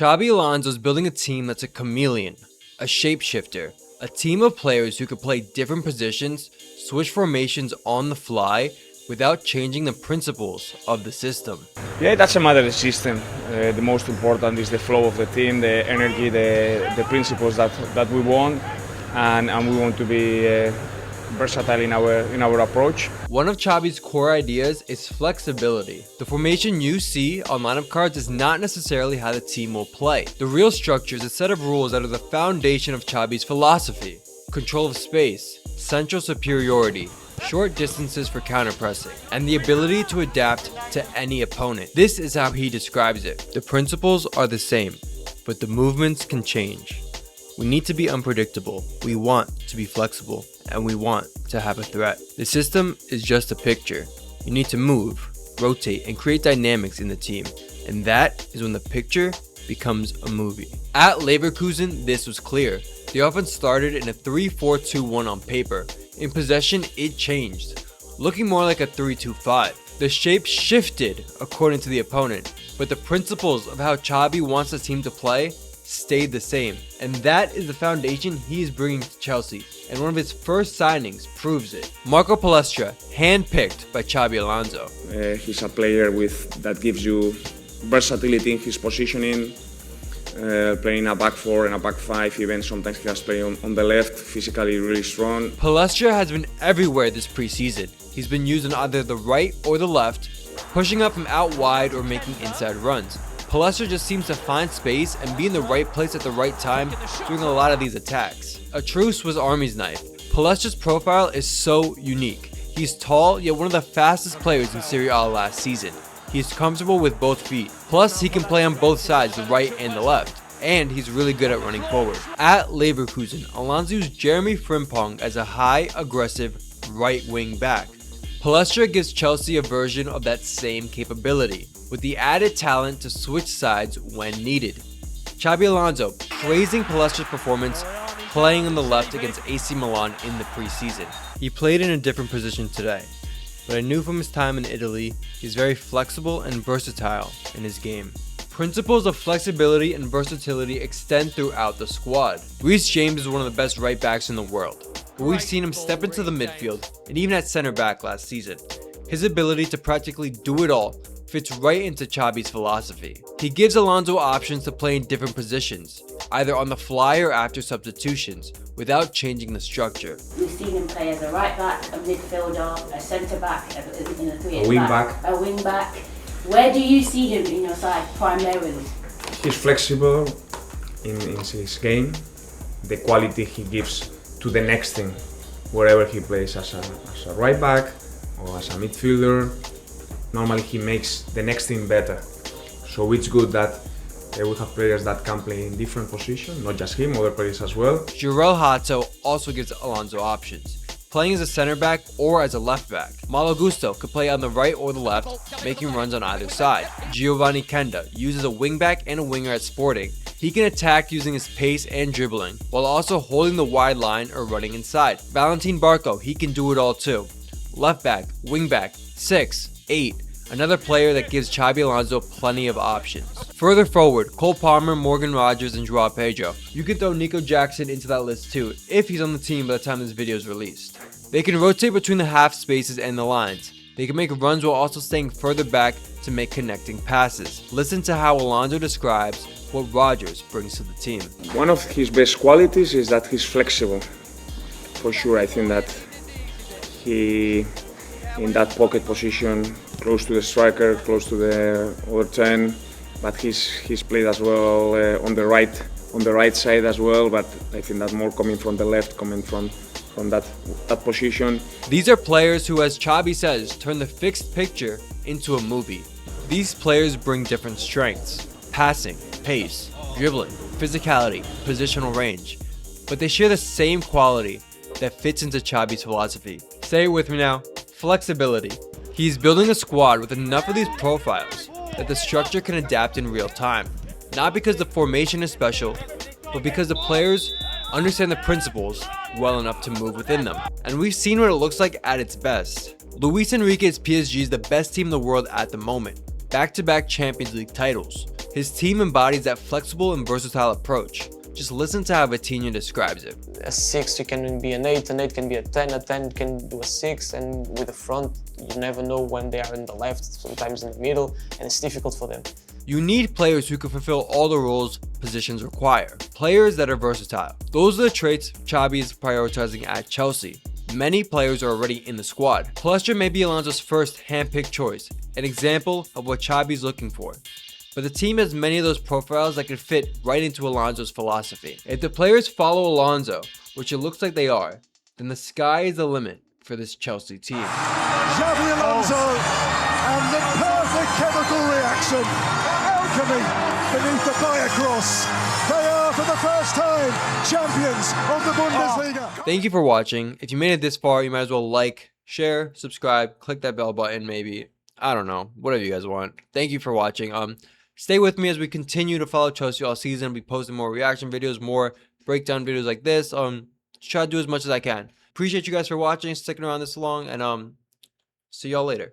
Xabi Alonso is building a team that's a chameleon, a shapeshifter, a team of players who could play different positions, switch formations on the fly, without changing the principles of the system. Yeah, it doesn't matter the system. The most important is the flow of the team, the energy, the principles that we want, and we want to be versatile in our approach. One of Xabi's core ideas is flexibility. The formation you see on lineup cards is not necessarily how the team will play. The real structure is a set of rules that are the foundation of Xabi's philosophy. Control of space, central superiority, short distances for counterpressing, and the ability to adapt to any opponent. This is how he describes it. The principles are the same, but the movements can change. We need to be unpredictable, we want to be flexible, and we want to have a threat. The system is just a picture. You need to move, rotate, and create dynamics in the team, and that is when the picture becomes a movie. At Leverkusen, this was clear. The offense started in a 3-4-2-1 on paper. In possession, it changed, looking more like a 3-2-5. The shape shifted according to the opponent, but the principles of how Xabi wants the team to play stayed the same, and that is the foundation he is bringing to Chelsea, and one of his first signings proves it. Marco Palestra, handpicked by Xabi Alonso. He's a player that gives you versatility in his positioning, playing a back four and a back five, even sometimes he has played on the left, physically really strong. Palestra has been everywhere this preseason. He's been used on either the right or the left, pushing up from out wide or making inside runs. Palestra just seems to find space and be in the right place at the right time during a lot of these attacks. A true Swiss Army's knife. Palestra's profile is so unique. He's tall, yet one of the fastest players in Serie A last season. He's comfortable with both feet. Plus, he can play on both sides, the right and the left. And he's really good at running forward. At Leverkusen, Alonso used Jeremy Frimpong as a high, aggressive right wing back. Palestra gives Chelsea a version of that same capability, with the added talent to switch sides when needed. Xabi Alonso praising Palestra's performance playing on the left against AC Milan in the preseason. He played in a different position today, but I knew from his time in Italy he's very flexible and versatile in his game. Principles of flexibility and versatility extend throughout the squad. Reece James is one of the best right backs in the world, but we've seen him step into the midfield and even at center back last season. His ability to practically do it all fits right into Xabi's philosophy. He gives Alonso options to play in different positions, either on the fly or after substitutions, without changing the structure. We've seen him play as a right back, a midfielder, a centre back, a wing back. Where do you see him in your side primarily? He's flexible in his game, the quality he gives to the next thing, wherever he plays as a right back or as a midfielder. Normally he makes the next thing better. So it's good that we have players that can play in different positions, not just him, other players as well. Jurel Hato also gives Alonso options, playing as a center back or as a left back. Malo Gusto could play on the right or the left, making runs on either side. Giovanni Kenda uses a wing back and a winger at Sporting. He can attack using his pace and dribbling, while also holding the wide line or running inside. Valentin Barco, he can do it all too. Left back, wing back, 6, 8, another player that gives Xabi Alonso plenty of options. Further forward, Cole Palmer, Morgan Rogers, and Joao Pedro. You can throw Nico Jackson into that list too, if he's on the team by the time this video is released. They can rotate between the half spaces and the lines. They can make runs while also staying further back to make connecting passes. Listen to how Alonso describes what Rogers brings to the team. One of his best qualities is that he's flexible. For sure, I think that he, in that pocket position, close to the striker, close to the other 10, but he's played as well on the right side as well, but I think that more coming from the left, coming from that position. These are players who, as Xabi says, turn the fixed picture into a movie. These players bring different strengths: passing, pace, dribbling, physicality, positional range, but they share the same quality that fits into Xabi's philosophy. Say it with me now: flexibility. He's building a squad with enough of these profiles that the structure can adapt in real time. Not because the formation is special, but because the players understand the principles well enough to move within them. And we've seen what it looks like at its best. Luis Enrique's PSG is the best team in the world at the moment. back-to-back Champions League titles. His team embodies that flexible and versatile approach. Just listen to how Vitinha describes it. A 6 you can be an 8 can be a 10 can do a 6, and with the front you never know when they are in the left, sometimes in the middle, and it's difficult for them. You need players who can fulfill all the roles positions require. Players that are versatile. Those are the traits Xabi is prioritizing at Chelsea. Many players are already in the squad. Palestra may be Alonso's first hand-picked choice, an example of what Xabi is looking for. But the team has many of those profiles that could fit right into Alonso's philosophy. If the players follow Alonso, which it looks like they are, then the sky is the limit for this Chelsea team. Xabi Alonso and the perfect chemical reaction. Alchemy beneath the Bayer cross. They are for the first time champions of the Bundesliga. Thank you for watching. If you made it this far, you might as well like, share, subscribe, click that bell button maybe. I don't know, whatever you guys want. Thank you for watching. Stay with me as we continue to follow Chelsea all season. I'll be posting more reaction videos, more breakdown videos like this. Try to do as much as I can. Appreciate you guys for watching, sticking around this long, and see y'all later.